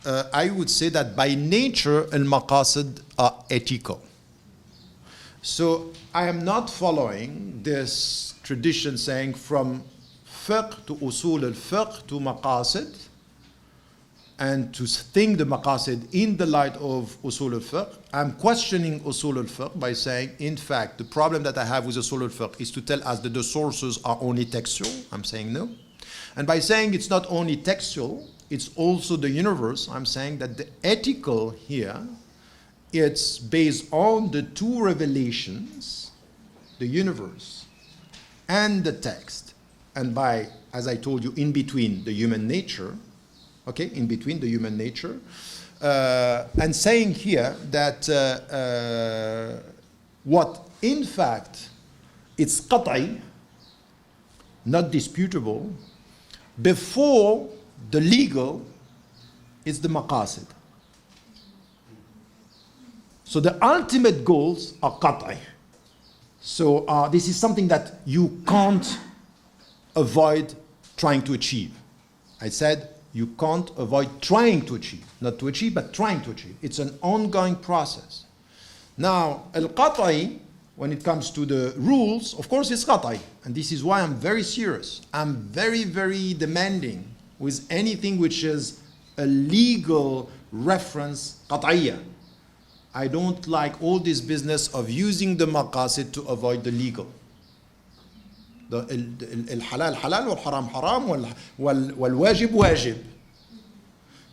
I would say that by nature, al-maqasid are ethical. So I am not following this tradition saying from fiqh to usul al-fiqh to maqasid, and to think the maqasid in the light of usul al-fiqh. I'm questioning usul al-fiqh by saying, in fact, the problem that I have with usul al-fiqh is to tell us that the sources are only textual. I'm saying no. And by saying it's not only textual, it's also the universe, I'm saying that the ethical here, it's based on the two revelations, the universe and the text. And by, as I told you, in between the human nature, okay, in between the human nature, and saying here that what in fact it's qat'i, not disputable, before the legal is the maqasid. So the ultimate goals are qat'i. So this is something that you can't avoid trying to achieve. I said you can't avoid trying to achieve. Not to achieve, but trying to achieve. It's an ongoing process. Now, al-qat'i, when it comes to the rules, of course it's qat'i. And this is why I'm very serious. I'm very, very demanding with anything which is a legal reference qat'iyya. I don't like all this business of using the maqasid to avoid the legal. الحلال حلال والحرام حرام والواجب واجب.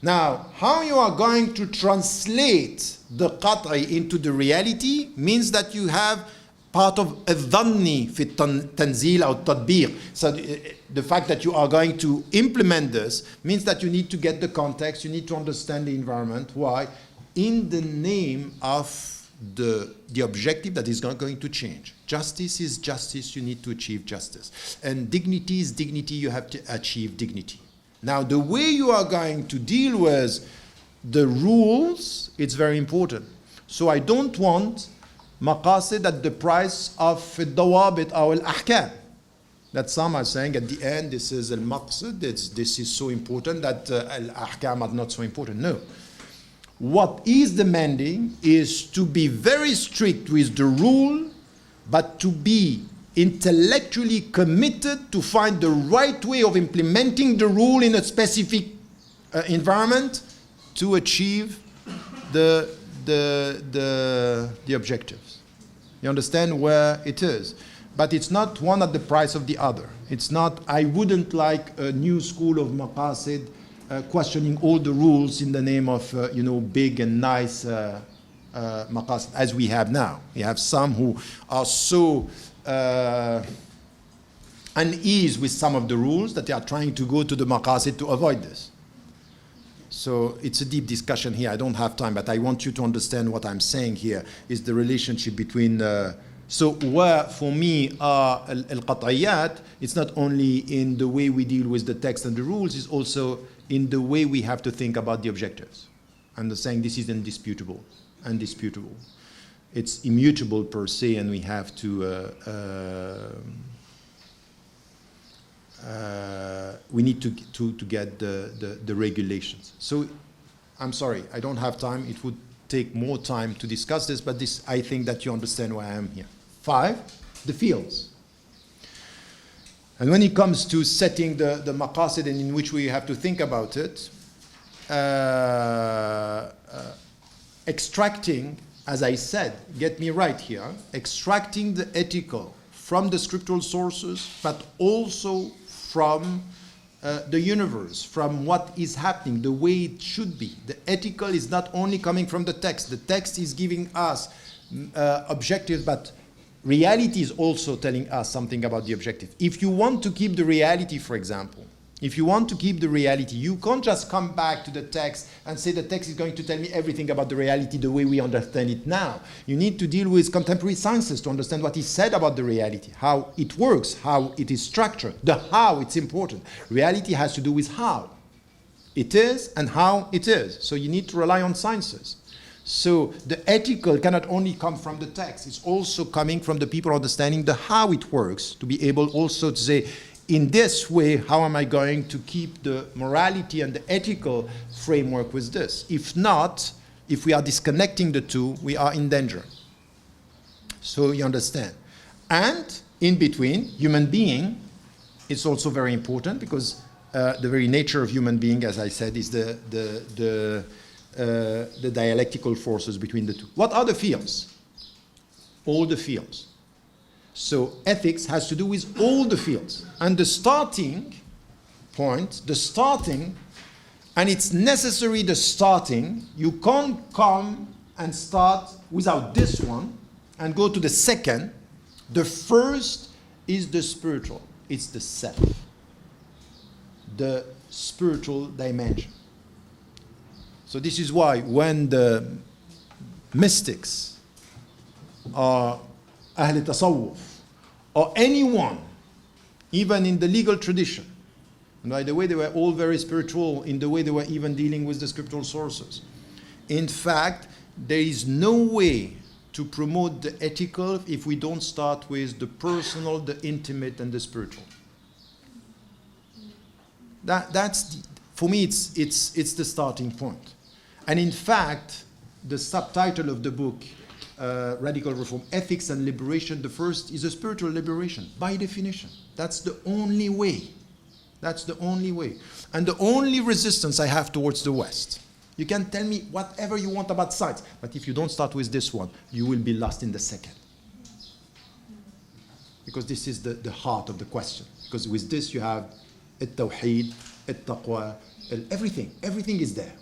Now, how you are going to translate the qat'i into the reality means that you have part of الظني في التنزيل أو التطبيق. So the fact that you are going to implement this means that you need to get the context, you need to understand the environment. Why? In the name of the objective that is not going to change. Justice is justice, you need to achieve justice. And dignity is dignity, you have to achieve dignity. Now, the way you are going to deal with the rules, it's very important. So I don't want maqasid at the price of الضوابط أو الأحكام. That some are saying at the end, this is al-maqsid, this is so important that al-ahkam are not so important. No. What is demanding is to be very strict with the rule, but to be intellectually committed to find the right way of implementing the rule in a specific environment to achieve the objectives. You understand where it is? But it's not one at the price of the other. It's not, I wouldn't like a new school of maqasid questioning all the rules in the name of, big and nice maqasid, as we have now. We have some who are so unease with some of the rules that they are trying to go to the maqasid to avoid this. So it's a deep discussion here. I don't have time, but I want you to understand what I'm saying here is the relationship between so where for me are al-qat'iyat, it's not only in the way we deal with the text and the rules, it's also in the way we have to think about the objectives. I'm saying this is indisputable. It's immutable per se, and we have to we need to get the regulations. So I'm sorry, I don't have time. It would take more time to discuss this, but this, I think that you understand why I am here. 5, the fields. And when it comes to setting the maqasid and in which we have to think about it, extracting, as I said, get me right here, extracting the ethical from the scriptural sources, but also from the universe, from what is happening, the way it should be. The ethical is not only coming from the text. The text is giving us objectives, but reality is also telling us something about the objective. If you want to keep the reality, for example, if you want to keep the reality, you can't just come back to the text and say the text is going to tell me everything about the reality the way we understand it now. You need to deal with contemporary sciences to understand what is said about the reality, how it works, how it is structured. The how, it's important. Reality has to do with how it is and how it is. So you need to rely on sciences. So the ethical cannot only come from the text, it's also coming from the people understanding the how it works, to be able also to say, in this way, how am I going to keep the morality and the ethical framework with this? If not, if we are disconnecting the two, we are in danger. So you understand. And in between, human being, it's also very important because the very nature of human being, as I said, is the dialectical forces between the two. What are the fields? All the fields. So ethics has to do with all the fields. And the starting point, and it's necessary the starting, you can't come and start without this one and go to the second. The first is the spiritual. It's the self. The spiritual dimension. So this is why when the mystics are Ahl Tasawwuf, or anyone, even in the legal tradition, and by the way, they were all very spiritual in the way they were even dealing with the scriptural sources. In fact, there is no way to promote the ethical if we don't start with the personal, the intimate, and the spiritual. For me, it's the starting point. And in fact, the subtitle of the book, Radical Reform, Ethics and Liberation, the first is a spiritual liberation, by definition. That's the only way. That's the only way. And the only resistance I have towards the West. You can tell me whatever you want about science, but if you don't start with this one, you will be lost in the second. Because this is the heart of the question. Because with this you have التوحيد, التقوى, everything. Everything is there.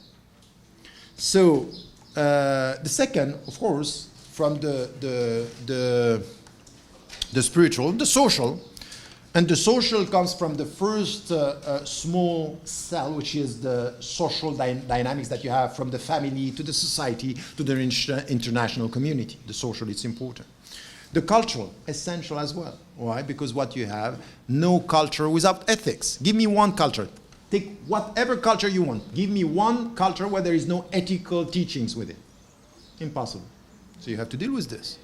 So the second, of course, from the spiritual, the social, and the social comes from the first small cell, which is the social dynamics that you have from the family to the society to the international community. The social is important. The cultural, essential as well. Why? Because what you have, no culture without ethics. Give me one culture. Take whatever culture you want. Give me one culture where there is no ethical teachings with it. Impossible. So you have to deal with this.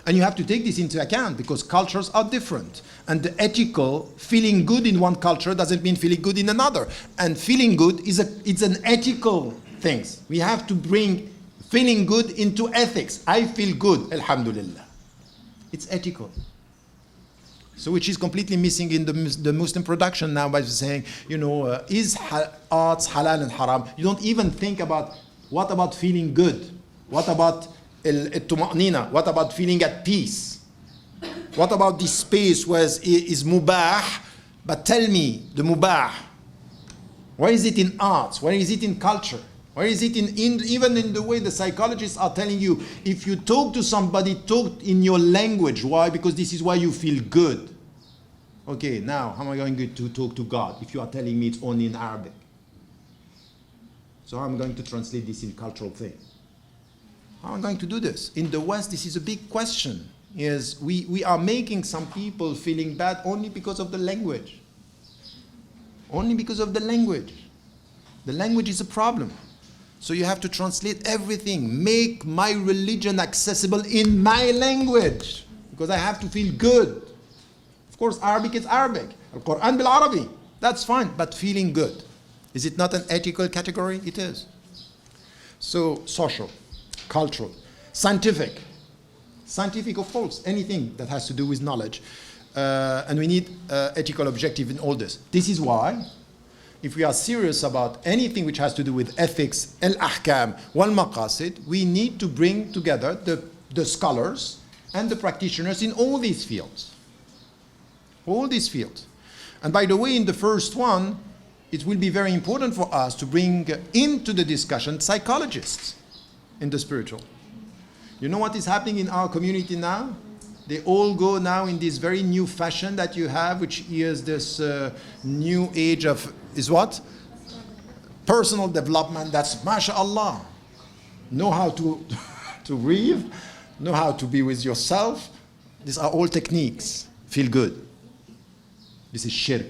And you have to take this into account because cultures are different. And the ethical, feeling good in one culture doesn't mean feeling good in another. And feeling good it's an ethical thing. We have to bring feeling good into ethics. I feel good, alhamdulillah. It's ethical. So which is completely missing in the Muslim production now by saying, is arts halal and haram? You don't even think about what about feeling good? What about الطمأنينة? What about feeling at peace? What about this space where is mubah? But tell me, the mubah, where is it in arts? Where is it in culture? Where is it even in the way the psychologists are telling you, if you talk to somebody, talk in your language. Why? Because this is why you feel good. Okay, now, how am I going to talk to God if you are telling me it's only in Arabic? So I'm going to translate this in cultural thing. How am I going to do this? In the West, this is a big question. Is we are making some people feeling bad only because of the language. Only because of the language. The language is a problem. So you have to translate everything. Make my religion accessible in my language. Because I have to feel good. Of course, Arabic is Arabic. Al-Quran bil-Arabi. That's fine, but feeling good. Is it not an ethical category? It is. So, social, cultural, scientific. Scientific, of course, anything that has to do with knowledge. And we need ethical objective in all this. This is why, if we are serious about anything which has to do with ethics, al-ahkam, wal-maqasid, we need to bring together the scholars and the practitioners in all these fields. All these fields. And by the way, in the first one, it will be very important for us to bring into the discussion psychologists in the spiritual. You know what is happening in our community now? They all go now in this very new fashion that you have, which is this new age of, is what? Personal development. That's mashallah. Know how to breathe, know how to be with yourself. These are all techniques. Feel good. This is shirk.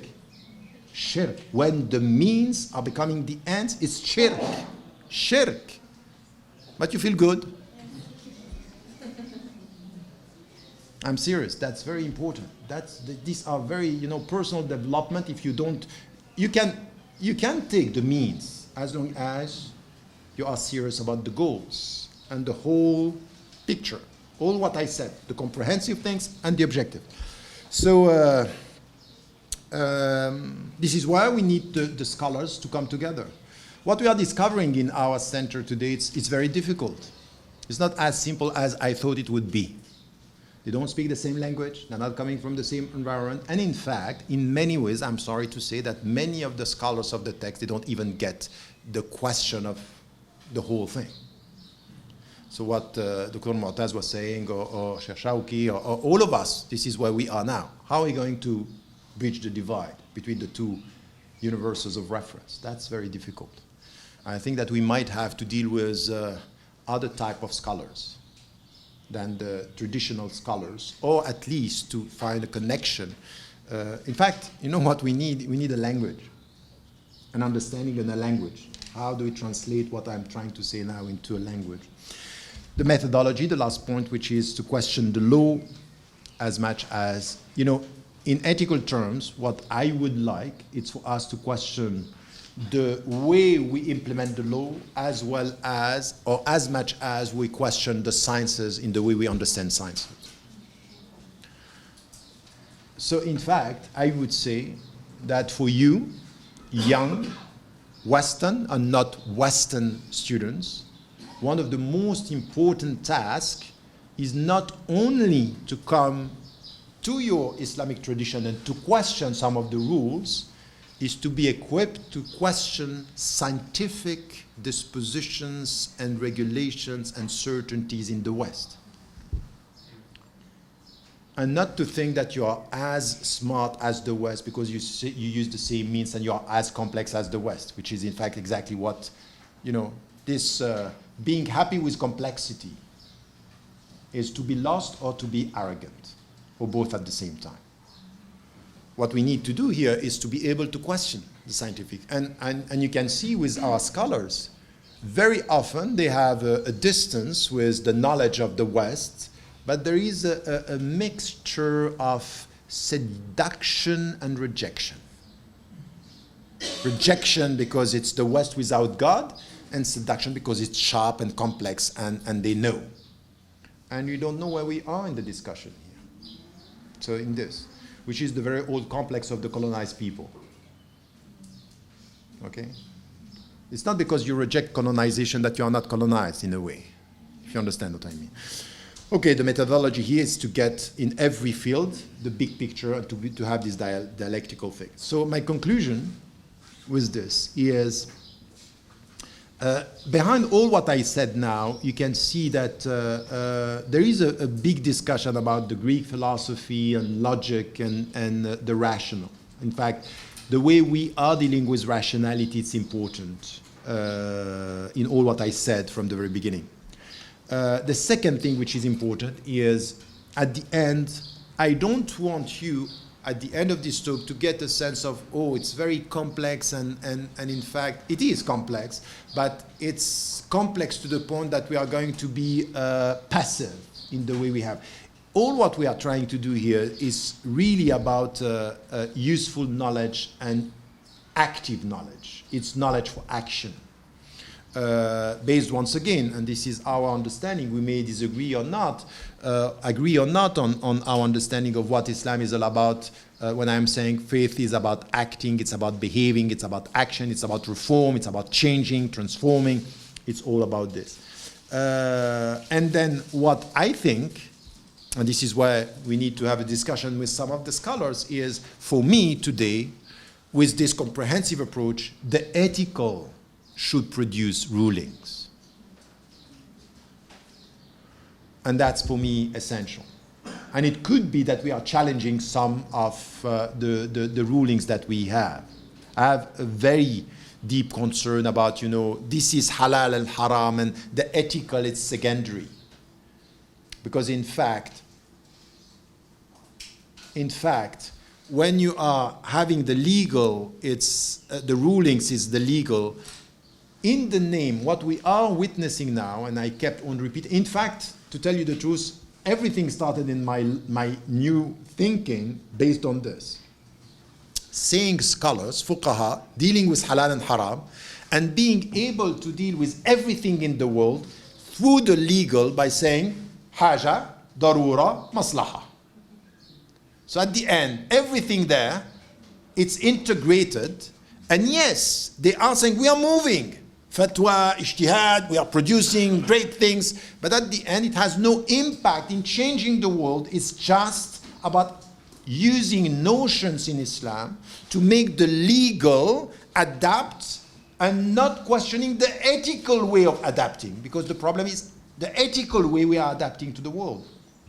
Shirk. When the means are becoming the ends, it's shirk. Shirk. But you feel good. I'm serious. That's very important. These are very, personal development. If you don't, you can take the means as long as you are serious about the goals and the whole picture. All what I said, the comprehensive things and the objective. So this is why we need the scholars to come together. What we are discovering in our center today, it's very difficult. It's not as simple as I thought it would be. They don't speak the same language. They're not coming from the same environment. And in fact, in many ways, I'm sorry to say that many of the scholars of the text, they don't even get the question of the whole thing. So what Dr. Mu'taz was saying, or Sheikh Shawki, or all of us, this is where we are now. How are we going to bridge the divide between the two universes of reference? That's very difficult. I think that we might have to deal with other type of scholars than the traditional scholars, or at least to find a connection. In fact, you know what we need? We need a language, an understanding in a language. How do we translate what I'm trying to say now into a language? The methodology, the last point, which is to question the law as much as, in ethical terms, what I would like is for us to question the way we implement the law as well as, or as much as we question the sciences in the way we understand sciences. So in fact, I would say that for you, young, Western and not Western students, one of the most important tasks is not only to come to your Islamic tradition and to question some of the rules, is to be equipped to question scientific dispositions and regulations and certainties in the West. And not to think that you are as smart as the West because you use the same means and you are as complex as the West, which is in fact exactly what, this being happy with complexity is to be lost or to be arrogant, or both at the same time. What we need to do here is to be able to question the scientific. And you can see with our scholars, very often they have a distance with the knowledge of the West, but there is a mixture of seduction and rejection. Rejection because it's the West without God, and seduction because it's sharp and complex and they know. And you don't know where we are in the discussion here. So in this, which is the very old complex of the colonized people. Okay? It's not because you reject colonization that you are not colonized in a way, if you understand what I mean. Okay, the methodology here is to get in every field the big picture and to have this dialectical thing. So my conclusion with this is, behind all what I said now, you can see that there is a big discussion about the Greek philosophy and logic and the rational. In fact, the way we are dealing with rationality is important in all what I said from the very beginning. The second thing which is important is, at the end, I don't want you, at the end of this talk, to get a sense of, oh, it's very complex, and in fact, it is complex, but it's complex to the point that we are going to be passive in the way we have. All what we are trying to do here is really about useful knowledge and active knowledge. It's knowledge for action. Based once again, and this is our understanding, we may disagree or not, agree or not on our understanding of what Islam is all about. When I'm saying faith is about acting, it's about behaving, it's about action, it's about reform, it's about changing, transforming, it's all about this. And then what I think, and this is where we need to have a discussion with some of the scholars, is for me today, with this comprehensive approach, the ethical should produce rulings. And that's for me essential. And it could be that we are challenging some of the rulings that we have. I have a very deep concern about, this is halal and haram, and the ethical is secondary. Because in fact, when you are having the legal, it's the rulings is the legal. In the name, what we are witnessing now, and I kept on repeating, in fact, to tell you the truth, everything started in my new thinking based on this. Seeing scholars, fuqaha, dealing with halal and haram, and being able to deal with everything in the world through the legal by saying, haja, darura, maslaha. So at the end, everything there, it's integrated, and yes, they are saying, we are moving. Fatwa, ijtihad, we are producing great things, but at the end it has no impact in changing the world. It's just about using notions in Islam to make the legal adapt and not questioning the ethical way of adapting, because the problem is the ethical way we are adapting to the world.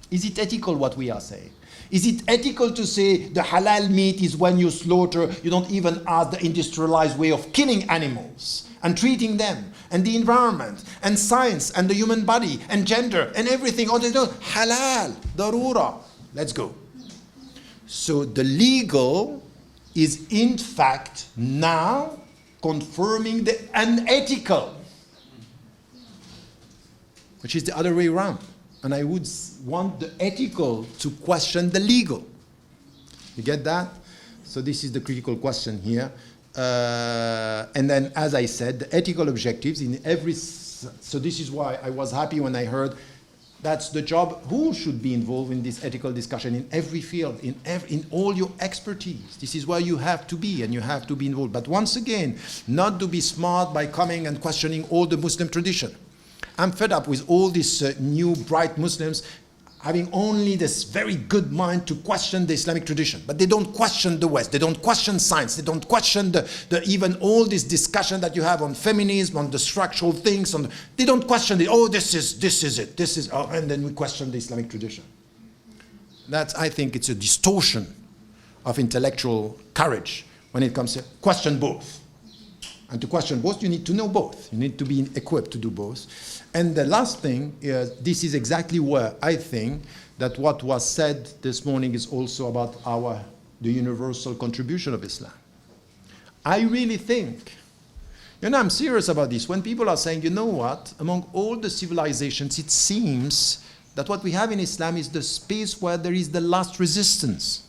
Is it ethical what we are saying? Is it ethical to say the halal meat is when you slaughter, you don't even ask the industrialized way of killing animals and treating them, and the environment, and science, and the human body, and gender, and everything? All they do, halal, darura, let's go. So the legal is in fact now confirming the unethical. which is the other way around. And I would want the ethical to question the legal. You get that? So this is the critical question here. And then, as I said, the ethical objectives in every... So this is why I was happy when I heard that's the job. Who should be involved in this ethical discussion in every field, in all your expertise? This is where you have to be, and you have to be involved. But once again, not to be smart by coming and questioning all the Muslim tradition. I'm fed up with all these new bright Muslims having only this very good mind to question the Islamic tradition. But they don't question the West. They don't question science. They don't question even all this discussion that you have on feminism, on the structural things. They don't question it. Oh, this is it. And then we question the Islamic tradition. I think it's a distortion of intellectual courage when it comes to question both. And to question both, you need to know both. You need to be equipped to do both. And the last thing is, this is exactly where I think that what was said this morning is also about the universal contribution of Islam. I really think, I'm serious about this. When people are saying, you know what, among all the civilizations, it seems that what we have in Islam is the space where there is the last resistance.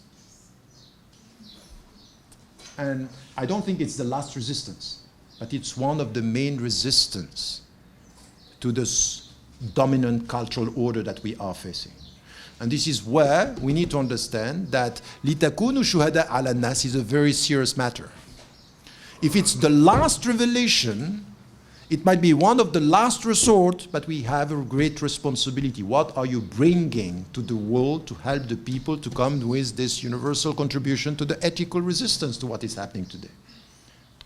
And I don't think it's the last resistance, but it's one of the main resistance to this dominant cultural order that we are facing. And this is where we need to understand that لِتَكُونُوا شُهَدَاءَ عَلَى النَّاسِ is a very serious matter. If it's the last revelation, it might be one of the last resort, but we have a great responsibility. What are you bringing to the world to help the people to come with this universal contribution to the ethical resistance to what is happening today?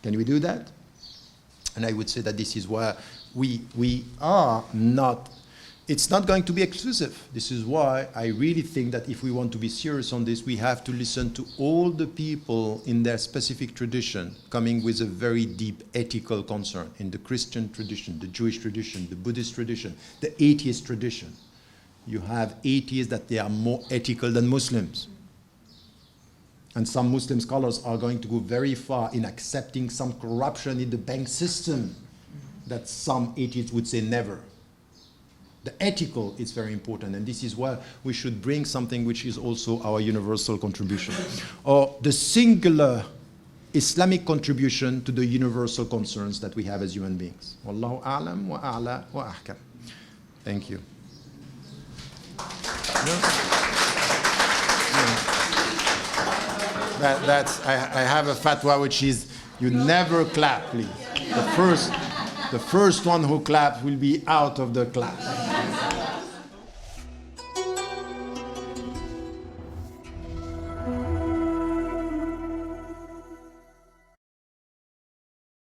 Can we do that? And I would say that this is where we are not, it's not going to be exclusive. This is why I really think that if we want to be serious on this, we have to listen to all the people in their specific tradition coming with a very deep ethical concern in the Christian tradition, the Jewish tradition, the Buddhist tradition, the atheist tradition. You have atheists that they are more ethical than Muslims. And some Muslim scholars are going to go very far in accepting some corruption in the bank system that some atheists would say never. The ethical is very important, and this is where we should bring something which is also our universal contribution, or the singular Islamic contribution to the universal concerns that we have as human beings. Wallahu a'lam wa a'la wa ahkam. Thank you. I have a fatwa which is, you never clap, please. The first one who claps will be out of the class.